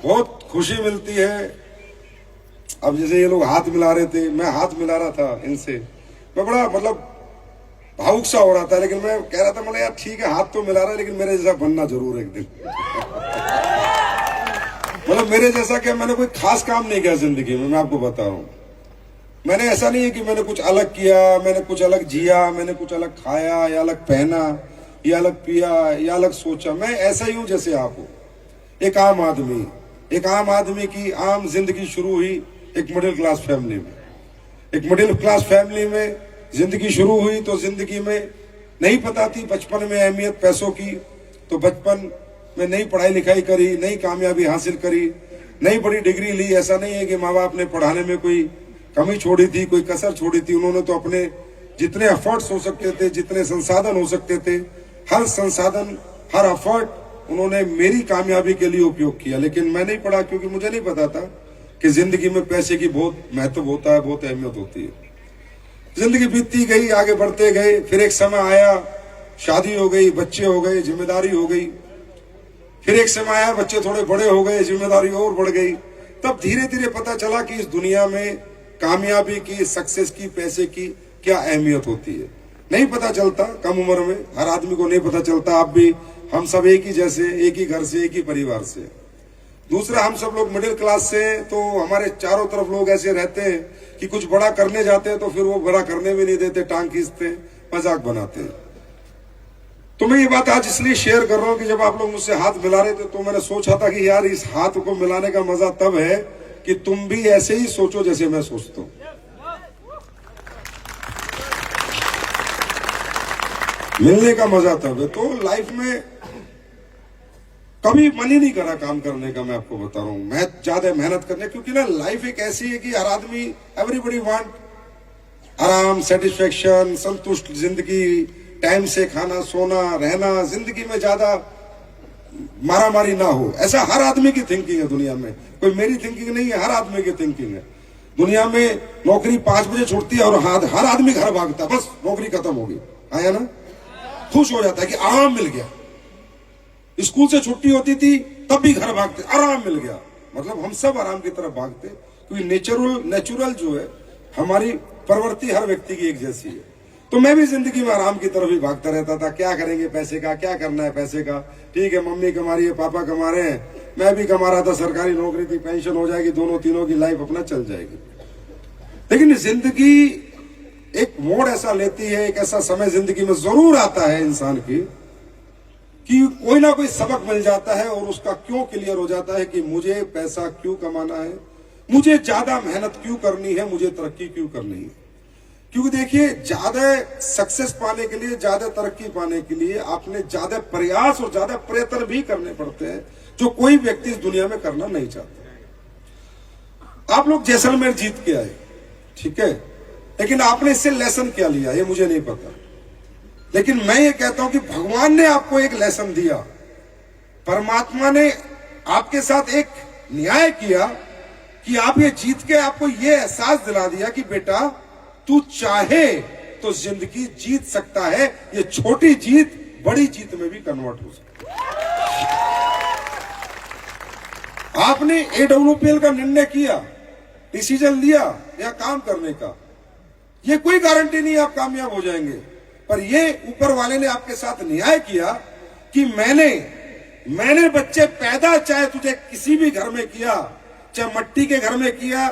बहुत खुशी मिलती है। अब जैसे ये लोग हाथ मिला रहे थे, मैं हाथ मिला रहा था इनसे, मैं बड़ा मतलब भावुक सा हो रहा था, लेकिन मैं कह रहा था मतलब यार ठीक है हाथ तो मिला रहा है, लेकिन मेरे जैसा बनना जरूर एक दिन। मतलब मेरे जैसा क्या, मैंने कोई खास काम नहीं किया जिंदगी में, मैं आपको बता रहा हूं। मैंने ऐसा नहीं है कि मैंने कुछ अलग किया, मैंने कुछ अलग जिया, मैंने कुछ अलग खाया या अलग पहना या अलग पिया या अलग सोचा। मैं ऐसा ही हूं जैसे आप हो, एक आम आदमी। एक आम आदमी की आम जिंदगी शुरू हुई एक मिडिल क्लास फैमिली में। एक मिडिल क्लास फैमिली में जिंदगी शुरू हुई तो जिंदगी में नहीं पता थी बचपन में अहमियत पैसों की, तो बचपन में नई पढ़ाई लिखाई करी, नई कामयाबी हासिल करी, नई बड़ी डिग्री ली। ऐसा नहीं है कि माँ बाप ने पढ़ाने में कोई कमी छोड़ी थी, कोई कसर छोड़ी थी। उन्होंने तो अपने जितने एफर्ट्स हो सकते थे, जितने संसाधन हो सकते थे, हर संसाधन हर एफर्ट उन्होंने मेरी कामयाबी के लिए उपयोग किया। लेकिन मैं नहीं पढ़ा क्योंकि मुझे नहीं पता था कि जिंदगी में पैसे की बहुत महत्व होता है, बहुत अहमियत होती है। जिंदगी बीतती गई, आगे बढ़ते गए, फिर एक समय आया, शादी हो गई, बच्चे हो गए, जिम्मेदारी हो गई। फिर एक समय आया, बच्चे थोड़े बड़े हो गए, जिम्मेदारी और बढ़ गई। तब धीरे धीरे पता चला कि इस दुनिया में कामयाबी की, सक्सेस की, पैसे की क्या अहमियत होती है। नहीं पता चलता, कम उम्र में हर आदमी को नहीं पता चलता। आप भी, हम सब एक ही जैसे, एक ही घर से, एक ही परिवार से। दूसरा, हम सब लोग मिडिल क्लास से, तो हमारे चारों तरफ लोग ऐसे रहते हैं कि कुछ बड़ा करने जाते हैं तो फिर वो बड़ा करने भी नहीं देते, टांग खींचते, मजाक बनाते हैं। तो मैं ये बात आज इसलिए शेयर कर रहा हूं कि जब आप लोग मुझसे हाथ मिला रहे थे तो मैंने सोचा था कि यार इस हाथ को मिलाने का मजा तब है कि तुम भी ऐसे ही सोचो जैसे मैं सोचता हूं। मिलने का मजा तब है। तो लाइफ में कभी मन ही नहीं करा काम करने का, मैं आपको बता रहा हूं, मैं ज्यादा मेहनत करने, क्योंकि ना लाइफ एक ऐसी है कि हर आदमी, एवरीबडी वांट आराम, सेटिस्फेक्शन, संतुष्ट जिंदगी, टाइम से खाना, सोना, रहना, जिंदगी में ज्यादा मारामारी ना हो, ऐसा हर आदमी की थिंकिंग है दुनिया में। कोई मेरी थिंकिंग नहीं है, हर आदमी की थिंकिंग है। दुनिया में नौकरी 5 बजे छूटती है और हर आदमी घर भागता है, बस नौकरी खत्म होगी, आया ना, खुश हो जाता है कि आराम मिल गया। स्कूल से छुट्टी होती थी तब भी घर भागते, आराम मिल गया। मतलब हम सब आराम की तरफ भागते, क्योंकि नेचुरल जो है, हमारी प्रवृत्ति हर व्यक्ति की एक जैसी है। तो मैं भी जिंदगी में आराम की तरफ ही भागता रहता था। क्या करेंगे पैसे का, क्या करना है पैसे का, ठीक है मम्मी कमा रही है, पापा कमा रहे हैं, मैं भी कमा रहा था, सरकारी नौकरी थी, पेंशन हो जाएगी, दोनों तीनों की लाइफ अपना चल जाएगी। लेकिन जिंदगी एक मोड़ ऐसा लेती है, एक ऐसा समय जिंदगी में जरूर आता है इंसान की कि कोई ना कोई सबक मिल जाता है और उसका क्यों क्लियर हो जाता है कि मुझे पैसा क्यों कमाना है, मुझे ज्यादा मेहनत क्यों करनी है, मुझे तरक्की क्यों करनी है। क्योंकि देखिए, ज्यादा सक्सेस पाने के लिए, ज्यादा तरक्की पाने के लिए आपने ज्यादा प्रयास और ज्यादा प्रयत्न भी करने पड़ते हैं, जो कोई व्यक्ति इस दुनिया में करना नहीं चाहता। आप लोग जैसलमेर जीत के आए, ठीक है, लेकिन आपने इससे लेसन क्या लिया ये मुझे नहीं पता। लेकिन मैं ये कहता हूं कि भगवान ने आपको एक लेसन दिया, परमात्मा ने आपके साथ एक न्याय किया कि आप ये जीत के आपको ये एहसास दिला दिया कि बेटा तू चाहे तो जिंदगी जीत सकता है। ये छोटी जीत बड़ी जीत में भी कन्वर्ट हो सकती है। आपने AWPL का निर्णय किया, डिसीजन लिया या काम करने का, ये कोई गारंटी नहीं आप कामयाब हो जाएंगे, पर ये ऊपर वाले ने आपके साथ न्याय किया कि मैंने बच्चे पैदा चाहे तुझे किसी भी घर में किया, चाहे मट्टी के घर में किया,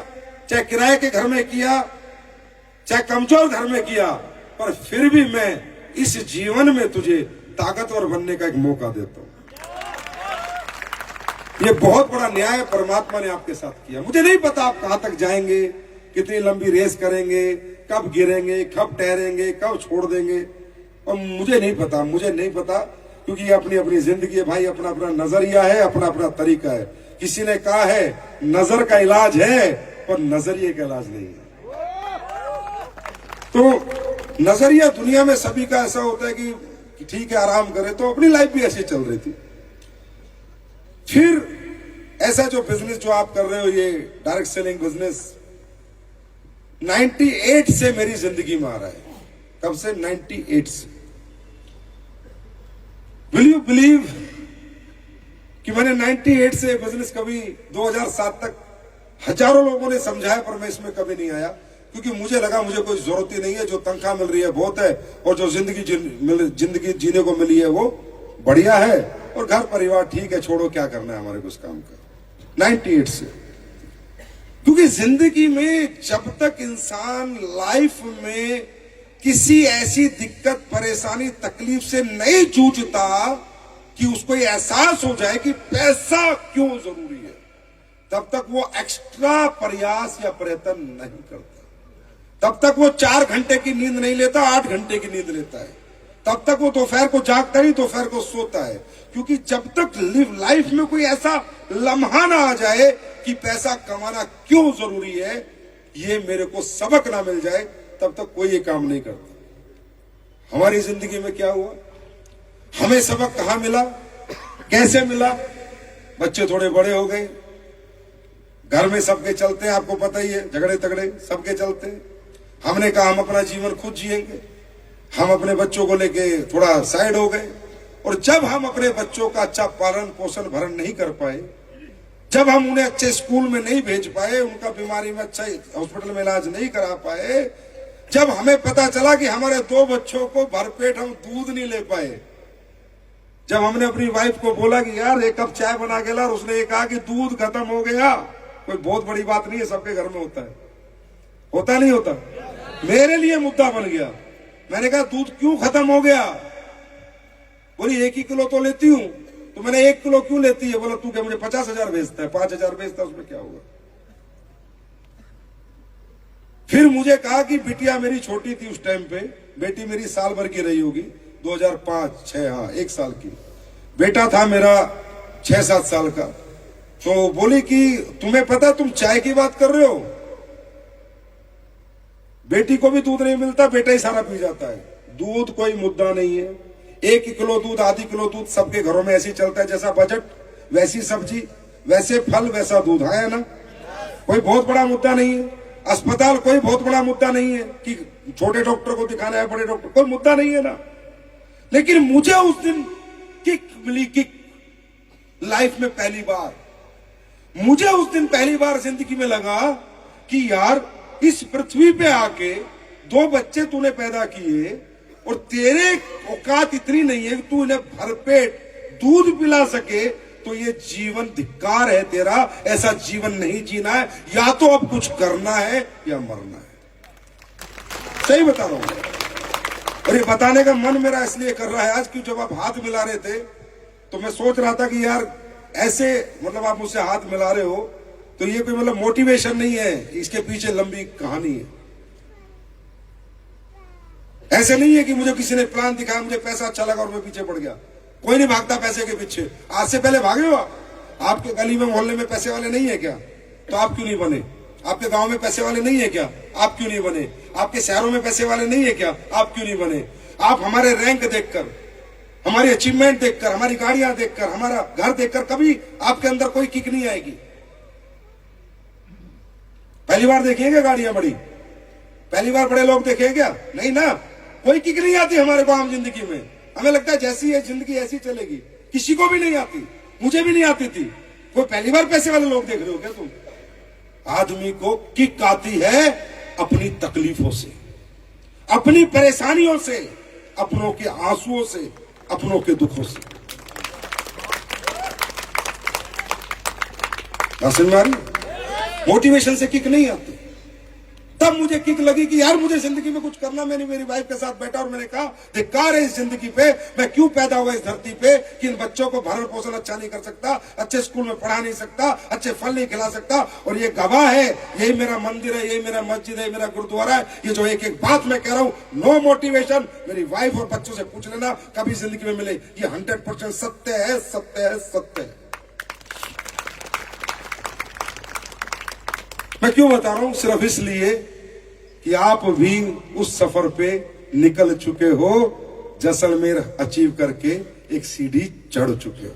चाहे किराए के घर में किया, चाहे कमजोर घर में किया, पर फिर भी मैं इस जीवन में तुझे ताकतवर बनने का एक मौका देता हूं। ये बहुत बड़ा न्याय परमात्मा ने आपके साथ किया। मुझे नहीं पता आप कहां तक जाएंगे, कितनी लंबी रेस करेंगे, कब गिरेंगे, कब ठहरेंगे, कब छोड़ देंगे, और मुझे नहीं पता, क्योंकि ये अपनी अपनी जिंदगी है भाई, अपना अपना नजरिया है, अपना अपना तरीका है। किसी ने कहा है नजर का इलाज है, पर नजरिए का इलाज नहीं है। तो नजरिया दुनिया में सभी का ऐसा होता है कि ठीक है आराम करे, तो अपनी लाइफ भी ऐसी चल रही थी। फिर ऐसा जो बिजनेस जो आप कर रहे हो, ये डायरेक्ट सेलिंग बिजनेस 98 से मेरी जिंदगी में आ रहा है। कब से? 98 से। विल यू बिलीव कि मैंने 98 से बिजनेस कभी 2007 तक हजारों लोगों ने समझाया, पर मैं इसमें कभी नहीं आया, क्योंकि मुझे लगा मुझे कोई जरूरत ही नहीं है, जो तनख्वाह मिल रही है बहुत है, और जो जिंदगी जीने को मिली है वो बढ़िया है, और घर परिवार ठीक है, छोड़ो क्या करना है हमारे को उस काम का। 98 से, क्योंकि जिंदगी में जब तक इंसान लाइफ में किसी ऐसी दिक्कत परेशानी तकलीफ से नहीं जूझता कि उसको ये एहसास हो जाए कि पैसा क्यों जरूरी है, तब तक वो एक्स्ट्रा प्रयास या प्रयत्न नहीं करता। तब तक वो 4 घंटे की नींद नहीं लेता, 8 घंटे की नींद लेता है। तब तक वो दोपहर को जागता ही दोपहर को सोता है, क्योंकि जब तक लाइफ में कोई ऐसा लम्हा ना आ जाए कि पैसा कमाना क्यों जरूरी है, ये मेरे को सबक ना मिल जाए, तब तक कोई ये काम नहीं करता। हमारी जिंदगी में क्या हुआ, हमें सबक कहां मिला, कैसे मिला? बच्चे थोड़े बड़े हो गए, घर में सबके चलते हैं, आपको पता ही है, झगड़े तगड़े सबके चलते हैं। हमने कहा हम अपना जीवन खुद जिएंगे, हम अपने बच्चों को लेके थोड़ा साइड हो गए, और जब हम अपने बच्चों का अच्छा पालन पोषण भरण नहीं कर पाए, जब हम उन्हें अच्छे स्कूल में नहीं भेज पाए, उनका बीमारी में अच्छा हॉस्पिटल में इलाज नहीं करा पाए, जब हमें पता चला कि हमारे 2 बच्चों को भरपेट हम दूध नहीं ले पाए, जब हमने अपनी वाइफ को बोला कि यार 1 कप चाय बना के ला, और उसने ये कहा कि दूध खत्म हो गया, कोई बहुत बड़ी बात नहीं है, सबके घर में होता है, होता नहीं होता? मेरे लिए मुद्दा बन गया। मैंने कहा दूध क्यों खत्म हो गया? बोली 1 ही किलो तो लेती हूं। तो मैंने 1 किलो क्यों लेती है? बोला तू क्या मुझे 50,000 बेचता है, 5,000 बेचता है, उसमें क्या होगा? फिर मुझे कहा कि बिटिया मेरी छोटी थी उस टाइम पे, बेटी मेरी साल भर की रही होगी, 2005-6, हाँ 1 साल की, बेटा था मेरा 6-7 साल का। तो बोली कि तुम्हें पता तुम चाय की बात कर रहे हो, बेटी को भी दूध नहीं मिलता, बेटा ही सारा पी जाता है। दूध कोई मुद्दा नहीं है, 1 किलो दूध, आधी किलो दूध सबके घरों में ऐसे ही चलता है, जैसा बजट वैसी सब्जी, वैसे फल वैसा दूध, है ना? कोई बहुत बड़ा मुद्दा नहीं है। अस्पताल कोई बहुत बड़ा मुद्दा नहीं है कि छोटे डॉक्टर को दिखाना है, बड़े डॉक्टर, कोई मुद्दा नहीं है ना। लेकिन मुझे उस दिन किक मिली, किक लाइफ में पहली बार, मुझे उस दिन पहली बार जिंदगी में लगा कि यार इस पृथ्वी पे आके 2 बच्चे तूने पैदा किए, और तेरे औकात इतनी नहीं है कि तू इन्हें भरपेट दूध पिला सके, तो ये जीवन धिक्कार है तेरा, ऐसा जीवन नहीं जीना है, या तो अब कुछ करना है या मरना है। सही बता रहा हूं, और ये बताने का मन मेरा इसलिए कर रहा है आज कि जब आप हाथ मिला रहे थे तो मैं सोच रहा था कि यार ऐसे मतलब आप मुझसे हाथ मिला रहे हो तो ये कोई मतलब मोटिवेशन नहीं है, इसके पीछे लंबी कहानी है। ऐसे नहीं है कि मुझे किसी ने प्लान दिखाया, मुझे पैसा अच्छा लगा और मैं पीछे पड़ गया। कोई नहीं भागता पैसे के पीछे। आज से पहले भागे हो आपके गली में मोहल्ले में पैसे वाले नहीं है क्या? तो आप क्यों नहीं बने? आपके गांव में पैसे वाले नहीं है क्या? आप क्यों नहीं बने? आपके शहरों में पैसे वाले नहीं है क्या? आप क्यों नहीं बने? आप हमारे रैंक देखकर, हमारी अचीवमेंट देखकर, हमारी गाड़ियां देखकर, हमारा घर देखकर कभी आपके अंदर कोई किक नहीं आएगी। पहली बार देखेंगे गाड़ियां बड़ी, पहली बार बड़े लोग देखेंगे क्या? नहीं ना, कोई किक नहीं आती हमारे को आम जिंदगी में। हमें लगता है जैसी है जिंदगी ऐसी चलेगी। किसी को भी नहीं आती, मुझे भी नहीं आती थी। कोई पहली बार पैसे वाले लोग देख रहे हो क्या तुम? आदमी को किक आती है अपनी तकलीफों से, अपनी परेशानियों से, अपनों के आंसुओं से, अपनों के दुखों से। मोटिवेशन से किक नहीं आती। तब मुझे किक लगी कि यार मुझे जिंदगी में कुछ करना। मैंने मेरी वाइफ के साथ बैठा और मैंने कहा धिक्कार है इस जिंदगी पे, मैं क्यों पैदा हुआ इस धरती पे कि इन बच्चों को भरण पोषण अच्छा नहीं कर सकता, अच्छे स्कूल में पढ़ा नहीं सकता, अच्छे फल नहीं खिला सकता। और ये गवाह है, यही मेरा मंदिर है, यही मेरा मस्जिद है, मेरा गुरुद्वारा है। ये जो एक एक बात मैं कह रहा हूं, नो मोटिवेशन, मेरी वाइफ और बच्चों से पूछ लेना कभी जिंदगी में मिले। ये 100% सत्य है, सत्य है, सत्य है। मैं क्यों बता रहा हूं? सिर्फ इसलिए कि आप भी उस सफर पे निकल चुके हो, जैसलमेर अचीव करके एक सीढ़ी चढ़ चुके हो।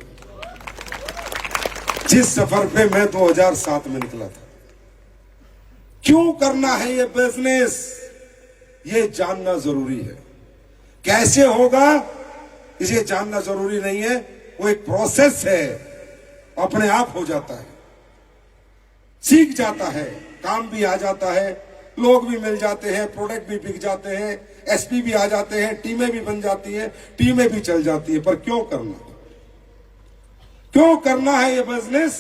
जिस सफर पे मैं 2007 में निकला था। क्यों करना है ये बिजनेस, ये जानना जरूरी है। कैसे होगा इसे जानना जरूरी नहीं है, वो एक प्रोसेस है। अपने आप हो जाता है, सीख जाता है, काम भी आ जाता है, लोग भी मिल जाते हैं, प्रोडक्ट भी बिक जाते हैं, एसपी भी आ जाते हैं, टीमें भी बन जाती हैं, टीमें भी चल जाती है। पर क्यों करना, क्यों करना है ये बिजनेस?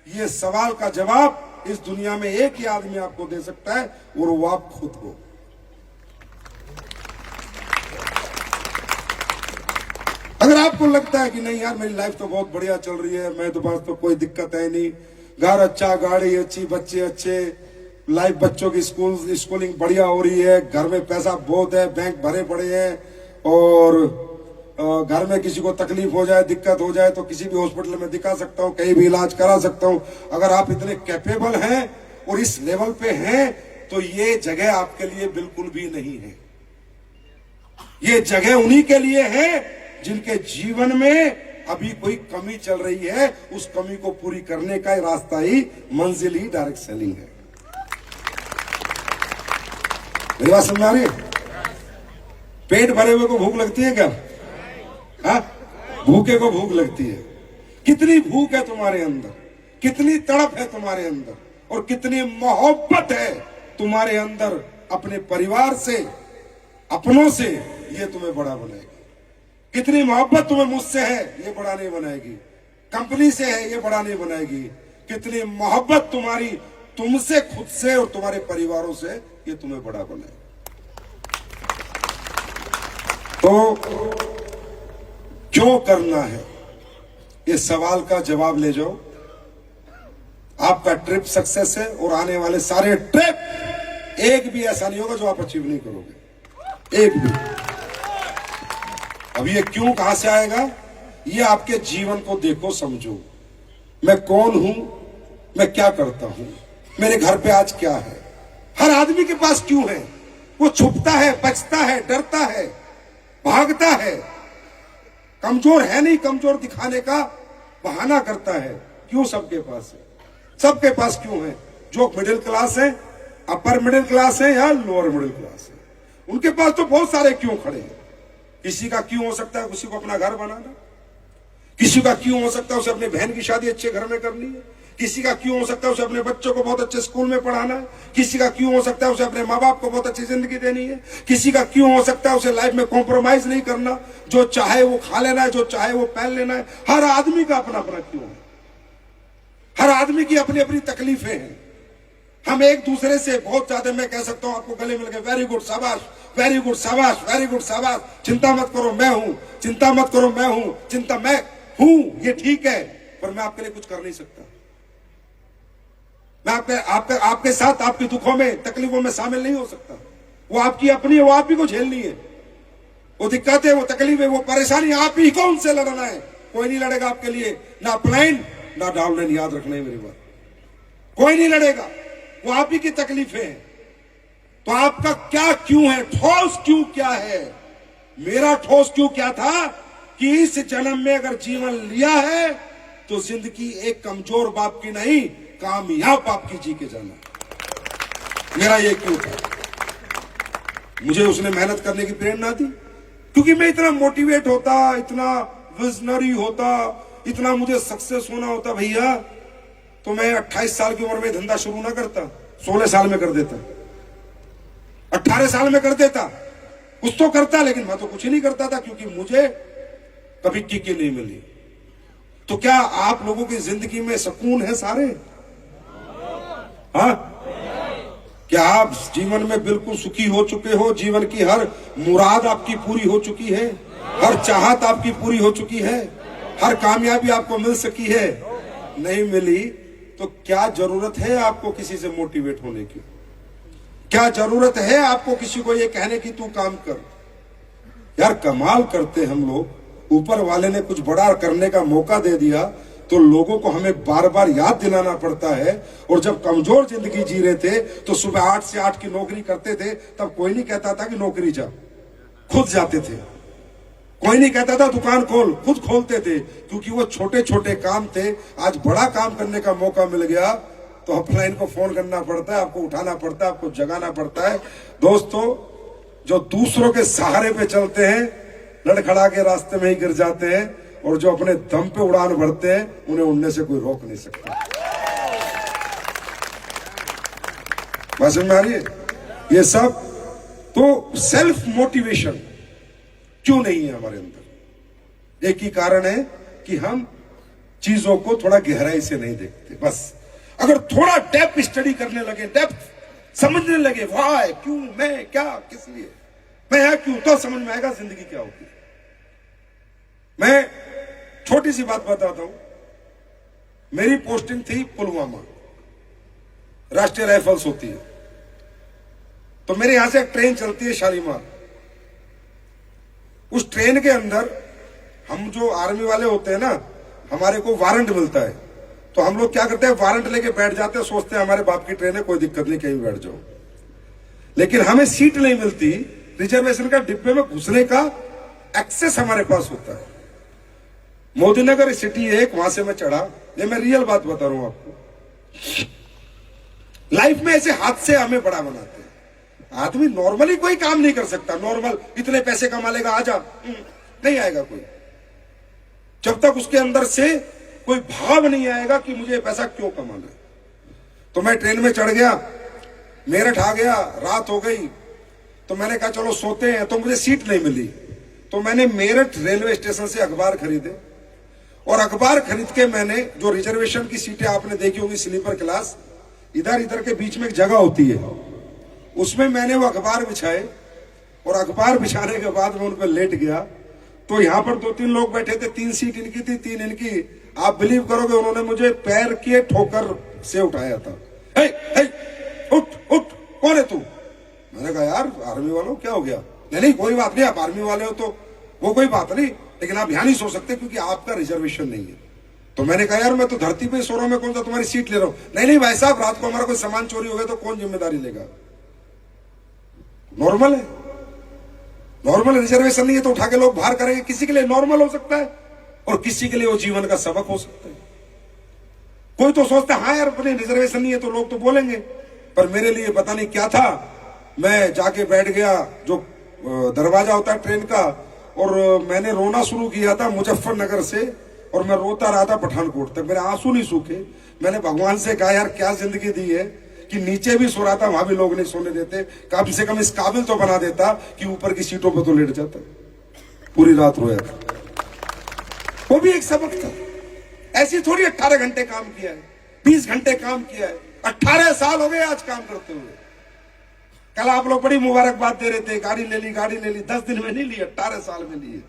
ये सवाल का जवाब इस दुनिया में एक ही आदमी आपको दे सकता है, और वो आप खुद हो। अगर आपको लगता है कि नहीं यार मेरी लाइफ तो बहुत बढ़िया चल रही है, मैं तो पास तो कोई दिक्कत है नहीं, घर अच्छा, गाड़ी अच्छी, बच्चे अच्छे, लाइफ बच्चों की स्कूलिंग बढ़िया हो रही है, घर में पैसा बहुत है, बैंक भरे पड़े हैं, और घर में किसी को तकलीफ हो जाए, दिक्कत हो जाए तो किसी भी हॉस्पिटल में दिखा सकता हूं, कहीं भी इलाज करा सकता हूं। अगर आप इतने कैपेबल हैं और इस लेवल पे हैं तो ये जगह आपके लिए बिल्कुल भी नहीं है। ये जगह उन्हीं के लिए है जिनके जीवन में अभी कोई कमी चल रही है, उस कमी को पूरी करने का रास्ता ही, मंजिल ही डायरेक्ट सेलिंग है। मेरी बात समझ आ रही है? पेट भरे हुए को भूख लगती है क्या? हाँ, भूखे को भूख लगती है। कितनी भूख है तुम्हारे अंदर, कितनी तड़प है तुम्हारे अंदर, और कितनी मोहब्बत है तुम्हारे अंदर अपने परिवार से, अपनों से, ये तुम्हें बड़ा बनाएगी। कितनी मोहब्बत तुम्हें मुझसे है, ये बड़ा नहीं बनाएगी। कंपनी से है, ये बड़ा नहीं बनाएगी। कितनी मोहब्बत तुम्हारी तुमसे, खुद से और तुम्हारे परिवारों से, ये तुम्हें बड़ा बनाएगी। तो क्यों करना है, इस सवाल का जवाब ले जाओ। आपका ट्रिप सक्सेस है, और आने वाले सारे ट्रिप एक भी ऐसा नहीं होगा जो आप अचीव नहीं करोगे, एक भी। अब ये क्यों कहां से आएगा? ये आपके जीवन को देखो, समझो, मैं कौन हूं, मैं क्या करता हूं, मेरे घर पे आज क्या है। हर आदमी के पास क्यों है? वो छुपता है, बचता है, डरता है, भागता है, कमजोर है नहीं, कमजोर दिखाने का बहाना करता है। क्यों सबके पास है? सबके पास क्यों है? जो मिडिल क्लास है, अपर मिडिल क्लास है या लोअर मिडिल क्लास है, उनके पास तो बहुत सारे क्यों खड़े हैं। किसी का क्यों हो सकता है किसी को अपना घर बनाना, किसी का क्यों हो सकता है उसे अपने बहन की शादी अच्छे घर में करनी है, किसी का क्यों हो सकता है उसे अपने बच्चों को बहुत अच्छे स्कूल में पढ़ाना है, किसी का क्यों हो सकता है उसे अपने माँ बाप को बहुत अच्छी जिंदगी देनी है, किसी का क्यों हो सकता है उसे लाइफ में कॉम्प्रोमाइज नहीं करना, जो चाहे वो खा लेना है, जो चाहे वो पहन लेना है। हर आदमी का अपना अपना क्यों है, हर आदमी की अपनी अपनी तकलीफें हैं। हम एक दूसरे से बहुत ज्यादा, मैं कह सकता हूं आपको गले मिल गए, वेरी गुड शाबाश, वेरी गुड शाबाश, वेरी गुड शाबाश, चिंता मत करो मैं हूं, चिंता मत करो मैं हूं, चिंता मैं हूं, ये ठीक है, पर मैं आपके लिए कुछ कर नहीं सकता। मैं आपके साथ आपके दुखों में, तकलीफों में शामिल नहीं हो सकता। वो आपकी अपनी है, वो आप ही को झेलनी है। वो दिक्कत है, वो तकलीफ है, वो परेशानी आप ही को उनसे लड़ना है। कोई नहीं लड़ेगा आपके लिए, ना अपलाइन ना डाउनलाइन, याद रखना है मेरी बात, कोई नहीं लड़ेगा। वो आप ही की तकलीफ है। तो आपका क्या क्यों है, ठोस क्यों क्या है? मेरा ठोस क्यों क्या था कि इस जन्म में अगर जीवन लिया है तो जिंदगी एक कमजोर बाप की नहीं, कामयाब बाप की जी के जाना। मेरा ये क्यों था। मुझे उसने मेहनत करने की प्रेरणा दी, क्योंकि मैं इतना मोटिवेट होता, इतना विजनरी होता, इतना मुझे सक्सेस होना होता भैया, तो मैं 28 साल की उम्र में धंधा शुरू ना करता, 16 साल में कर देता, 18 साल में कर देता, कुछ तो करता। लेकिन मैं तो कुछ ही नहीं करता था, क्योंकि मुझे कभी किक ही नहीं मिली। तो क्या आप लोगों की जिंदगी में सुकून है सारे? हाँ, क्या आप जीवन में बिल्कुल सुखी हो चुके हो? जीवन की हर मुराद आपकी पूरी हो चुकी है, हर चाहत आपकी पूरी हो चुकी है, हर कामयाबी आपको मिल सकी है? नहीं मिली तो क्या जरूरत है आपको किसी से मोटिवेट होने की? क्या जरूरत है आपको किसी को ये कहने की तू काम कर? यार कमाल करते हम लोग। ऊपर वाले ने कुछ बड़ा करने का मौका दे दिया तो लोगों को हमें बार बार याद दिलाना पड़ता है। और जब कमजोर जिंदगी जी रहे थे तो सुबह 8 से 8 की नौकरी करते थे, तब कोई नहीं कहता था कि नौकरी जा, खुद जाते थे। कोई नहीं कहता था दुकान खोल, खुद खोलते थे, क्योंकि वो छोटे छोटे काम थे। आज बड़ा काम करने का मौका मिल गया तो अपलाइन को फोन करना पड़ता है, आपको उठाना पड़ता है, आपको जगाना पड़ता है। दोस्तों, जो दूसरों के सहारे पे चलते हैं लड़खड़ा के रास्ते में ही गिर जाते हैं, और जो अपने दम पे उड़ान भरते हैं उन्हें उड़ने से कोई रोक नहीं सकता। बात समझ में आ रही है? ये सब तो सेल्फ मोटिवेशन क्यों नहीं है हमारे अंदर? एक ही कारण है कि हम चीजों को थोड़ा गहराई से नहीं देखते। बस अगर थोड़ा डेप्थ स्टडी करने लगे, डेप्थ समझने लगे, वाह, क्यों, मैं, क्या, किस लिए मैं यहां, क्यों, तो समझ में आएगा जिंदगी क्या होती है। मैं छोटी सी बात बताता हूं। मेरी पोस्टिंग थी पुलवामा, राष्ट्रीय राइफल्स होती है। तो मेरे यहां से एक ट्रेन चलती है शालीमार। उस ट्रेन के अंदर हम जो आर्मी वाले होते हैं ना, हमारे को वारंट मिलता है। तो हम लोग क्या करते हैं, वारंट लेके बैठ जाते हैं, सोचते हैं हमारे बाप की ट्रेन है, कोई दिक्कत नहीं, कहीं बैठ जाओ। लेकिन हमें सीट नहीं मिलती। रिजर्वेशन का डिब्बे में घुसने का एक्सेस हमारे पास होता है। मोदीनगर सिटी एक, वहां से मैं चढ़ा। ये मैं रियल बात बता रहा हूं आपको। लाइफ में ऐसे हादसे हमें बड़ा बनाते हैं। आदमी नॉर्मली कोई काम नहीं कर सकता। नॉर्मल इतने पैसे कमा लेगा, आजा, नहीं आएगा कोई, जब तक उसके अंदर से कोई भाव नहीं आएगा कि मुझे पैसा क्यों कमाना है। तो मैं ट्रेन में चढ़ गया, मेरठ आ गया, रात हो गई। तो मैंने कहा चलो सोते हैं। तो मुझे सीट नहीं मिली। तो मैंने मेरठ रेलवे स्टेशन से अखबार खरीदे और अखबार खरीद के मैंने, जो रिजर्वेशन की सीटें आपने देखी होगी स्लीपर क्लास, इधर के बीच में एक जगह होती है, उसमें मैंने वो अखबार बिछाए। और अखबार बिछाने के बाद मैं उन पर लेट गया। तो यहां पर 2-3 लोग बैठे थे, 3 सीट इनकी थी, 3 इनकी। आप बिलीव करोगे, उन्होंने मुझे पैर के ठोकर से उठाया था। हे, हे, उठ उठ, कौन है तू? मैंने कहा यार आर्मी वालों, क्या हो गया? नहीं कोई बात नहीं, आप आर्मी वाले हो तो वो कोई बात नहीं, लेकिन आप यहां नहीं सो सकते क्योंकि आपका रिजर्वेशन नहीं है। तो मैंने कहा यार मैं तो धरती पे सो रहा हूं, मैं कौन सा तुम्हारी सीट ले रहा हूं? नहीं भाई साहब, रात को हमारा कोई सामान चोरी हो गया तो कौन जिम्मेदारी लेगा? नॉर्मल है, नॉर्मल रिजर्वेशन नहीं है तो उठा के लोग बाहर करेंगे। किसी के लिए नॉर्मल हो सकता है और किसी के लिए वो जीवन का सबक हो सकता है। कोई तो सोचता है हाँ यार अपने रिजर्वेशन नहीं है तो लोग तो बोलेंगे, पर मेरे लिए पता नहीं क्या था। मैं जाके बैठ गया जो दरवाजा होता है ट्रेन का, और मैंने रोना शुरू किया था मुजफ्फरनगर से, और मैं रोता रहा था पठानकोट तक। मेरे आंसू नहीं सूखे। मैंने भगवान से कहा यार क्या जिंदगी दी है कि नीचे भी सो रहा था, वहां भी लोग नहीं सोने देते। कम से कम इस काबिल तो बना देता कि ऊपर की सीटों पर तो लेट जाता। पूरी रात रोया था। वो भी एक सबक था। ऐसी थोड़ी 18 घंटे काम किया है, 20 घंटे काम किया है। 18 साल हो गए आज काम करते हुए। कल आप लोग बड़ी मुबारकबाद दे रहे थे, गाड़ी ले ली, गाड़ी ले ली। 10 दिन में नहीं ली, 18 साल में ली है।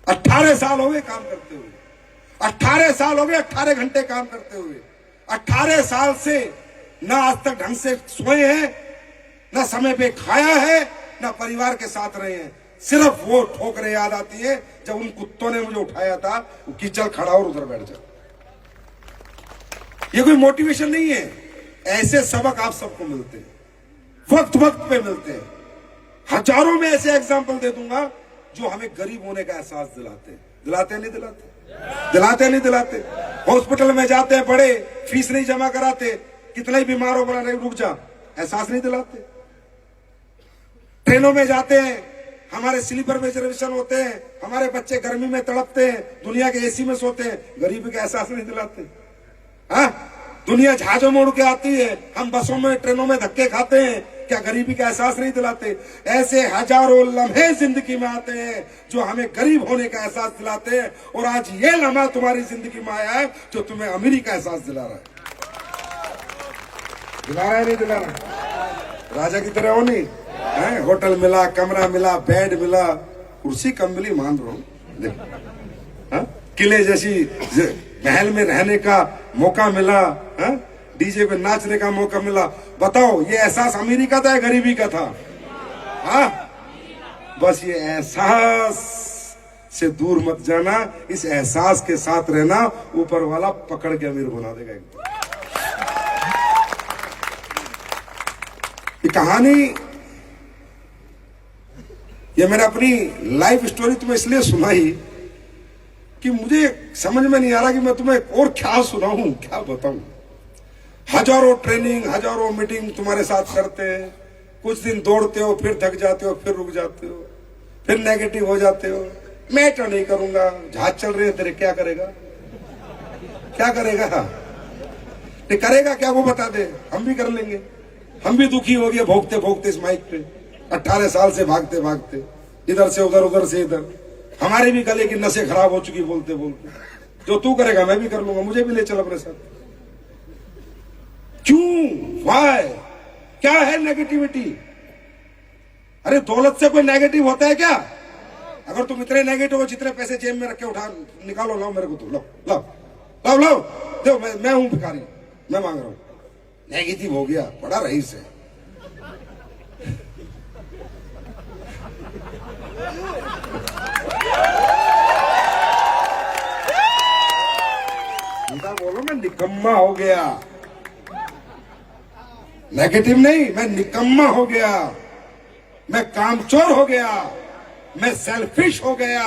18 साल हो गए काम करते हुए। 18 साल हो गए 18 घंटे काम करते हुए। 18 साल से ना आज तक ढंग से सोए हैं, ना समय पे खाया है, ना परिवार के साथ रहे हैं। सिर्फ वो ठोकरें याद आती है जब उन कुत्तों ने मुझे उठाया था कि चल खड़ा और उधर बैठ जा। ये कोई मोटिवेशन नहीं है। ऐसे सबक आप सबको मिलते हैं, वक्त वक्त पे मिलते हैं। हजारों में ऐसे एग्जाम्पल दे दूंगा जो हमें गरीब होने का एहसास दिलाते हैं। दिलाते नहीं दिलाते? दिलाते नहीं दिलाते? हॉस्पिटल में जाते हैं, बड़े फीस नहीं जमा कराते, कितना ही बीमार हो, बड़ा नहीं, रुक जा, एहसास नहीं दिलाते। ट्रेनों में जाते हैं, हमारे स्लीपर में रिजर्वेशन होते हैं, हमारे बच्चे गर्मी में तड़पते हैं, दुनिया के एसी में सोते हैं, गरीबी का एहसास नहीं दिलाते। हाँ, दुनिया जहाजों में उड़ के आती है, हम बसों में ट्रेनों में धक्के खाते हैं, क्या गरीबी का एहसास नहीं दिलाते? ऐसे हजारों लम्हे जिंदगी में आते हैं जो हमें गरीब होने का एहसास दिलाते हैं। और आज ये लम्हा तुम्हारी जिंदगी में आया है जो तुम्हें अमीरी का एहसास दिला रहा है। दिला रहा है नहीं दिला रहा? राजा की तरह हो नहीं है? होटल मिला, कमरा मिला, बेड मिला, कुर्सी कम मिली, मान रहा हूं। किले जैसी महल में रहने का मौका मिला, डीजे पे नाचने का मौका मिला। बताओ ये एहसास अमीरी का था या गरीबी का था? हाँ, बस ये एहसास से दूर मत जाना, इस एहसास के साथ रहना। ऊपर वाला पकड़ के अमीर बना देगा एकदम। ये कहानी, ये मैंने अपनी लाइफ स्टोरी तुम्हें इसलिए सुनाई कि मुझे समझ में नहीं आ रहा कि मैं तुम्हें और क्या सुनाऊं, क्या बताऊं। हजारों ट्रेनिंग, हजारों मीटिंग तुम्हारे साथ करते हैं। कुछ दिन दौड़ते हो, फिर थक जाते हो, फिर रुक जाते हो, फिर नेगेटिव हो जाते हो। मैं तो नहीं करूंगा, जहाज चल रहे हैं तेरे, क्या करेगा, क्या करेगा, नहीं करेगा क्या वो बता दे, हम भी कर लेंगे। हम भी दुखी हो गए भोगते भोगते इस माइक पे, 18 साल से भागते भागते, इधर से उधर, उधर से इधर। हमारे भी गले की नसें खराब हो चुकी बोलते बोलते। जो तू करेगा मैं भी कर लूंगा, मुझे भी ले चल अपने साथ। क्यों, वाई, क्या है नेगेटिविटी? अरे दौलत से कोई नेगेटिव होता है क्या? अगर तुम इतने नेगेटिव हो, जितने पैसे जेब में रखे उठा निकालो, लाओ मेरे को, तो लाओ लाओ लाओ लाओ, दो, मैं हूं भिखारी, मैं मांग रहा हूं। नेगेटिव हो गया, बड़ा रईस है। बोलो मैं निकम्मा हो गया, नेगेटिव नहीं, मैं निकम्मा हो गया, मैं कामचोर हो गया, मैं सेल्फिश हो गया,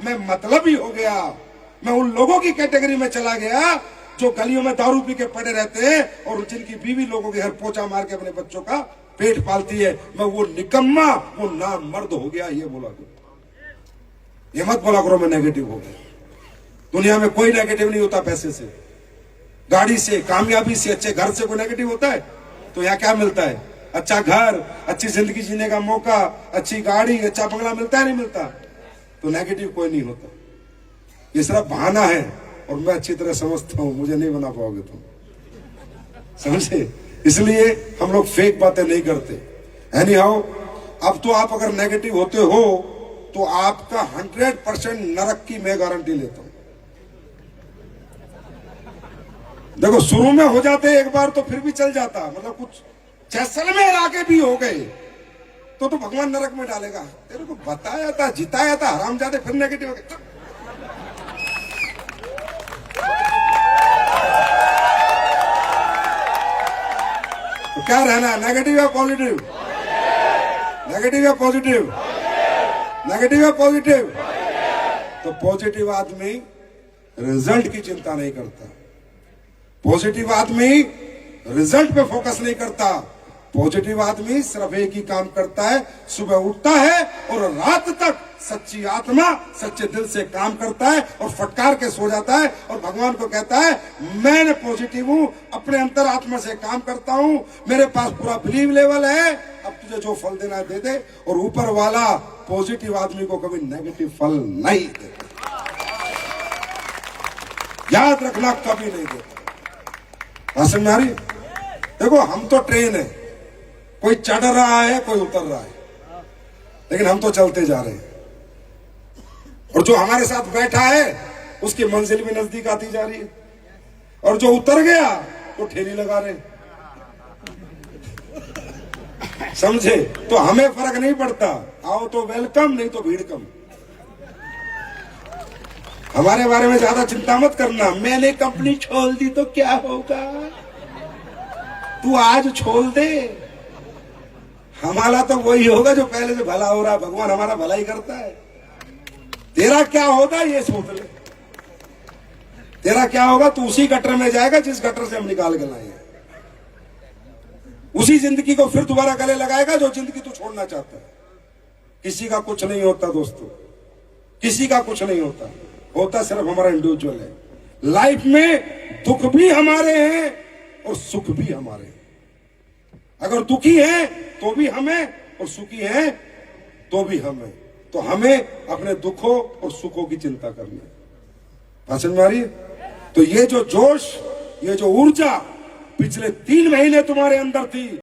मैं मतलबी हो गया, मैं उन लोगों की कैटेगरी में चला गया जो गलियों में दारू पी के पड़े रहते हैं और जिनकी बीवी लोगों के घर पोछा मार के अपने बच्चों का पेट पालती है। मैं वो निकम्मा, वो नामर्द हो गया, ये बोला करो। ये मत बोला करो मैं नेगेटिव हो गया। दुनिया में कोई नेगेटिव नहीं होता पैसे से, गाड़ी से, कामयाबी से, अच्छे घर से कोई नेगेटिव होता है? तो यहाँ क्या मिलता है? अच्छा घर, अच्छी जिंदगी जीने का मौका, अच्छी गाड़ी, अच्छा बंगला मिलता है, नहीं मिलता? तो नेगेटिव कोई नहीं होता, ये सिर्फ बहाना है। और मैं अच्छी तरह समझता हूं, मुझे नहीं बना पाओगे तुम, समझे? इसलिए हम लोग फेक बातें नहीं करते। एनी हाउ, अब तो आप अगर नेगेटिव होते हो तो आपका 100% नरक की मैं गारंटी लेता हूं। देखो शुरू में हो जाते एक बार तो फिर भी चल जाता, मतलब कुछ जैसलमेर आके भी हो गए तो भगवान नरक में डालेगा। तेरे को बताया था, जिताया था, हरामजादे, फिर नेगेटिव हो गए। तो क्या रहना है, नेगेटिव या पॉजिटिव? नेगेटिव या पॉजिटिव? नेगेटिव या पॉजिटिव? तो पॉजिटिव आदमी रिजल्ट की चिंता नहीं करता, पॉजिटिव आदमी रिजल्ट पे फोकस नहीं करता, पॉजिटिव आदमी सिर्फ एक ही काम करता है, सुबह उठता है और रात तक सच्ची आत्मा, सच्चे दिल से काम करता है और फटकार के सो जाता है और भगवान को कहता है मैं पॉजिटिव हूं, अपने अंतर आत्मा से काम करता हूं, मेरे पास पूरा बिलीव लेवल है, अब तुझे जो फल देना है दे दे। और ऊपर वाला पॉजिटिव आदमी को कभी नेगेटिव फल नहीं देता, याद रखना, कभी नहीं देता। समझ में आ रही? देखो हम तो ट्रेन है, कोई चढ़ रहा है, कोई उतर रहा है, लेकिन हम तो चलते जा रहे हैं। और जो हमारे साथ बैठा है उसकी मंजिल भी नजदीक आती जा रही है, और जो उतर गया वो ठेली लगा रहे। समझे? तो हमें फर्क नहीं पड़ता, आओ तो वेलकम, नहीं तो भीड़ कम। हमारे बारे में ज्यादा चिंता मत करना, मैंने कंपनी छोड़ दी तो क्या होगा, तू आज छोड़ दे, हमारा तो वही होगा जो पहले से भला हो रहा। भगवान हमारा भला ही करता है, तेरा क्या होगा ये सोच ले, तेरा क्या होगा, तू उसी गटर में जाएगा जिस गटर से हम निकाल के लाए हैं, उसी जिंदगी को फिर दोबारा गले लगाएगा जो जिंदगी तू छोड़ना चाहता है। किसी का कुछ नहीं होता दोस्तों, किसी का कुछ नहीं होता, होता सिर्फ हमारा इंडिविजुअल है। लाइफ में दुख भी हमारे हैं और सुख भी हमारे हैं। अगर दुखी है तो भी हमें और सुखी है तो भी हमें, तो हमें अपने दुखों और सुखों की चिंता करनी है। समझ में आ रही है? तो ये जो जोश, ये जो ऊर्जा पिछले 3 महीने तुम्हारे अंदर थी,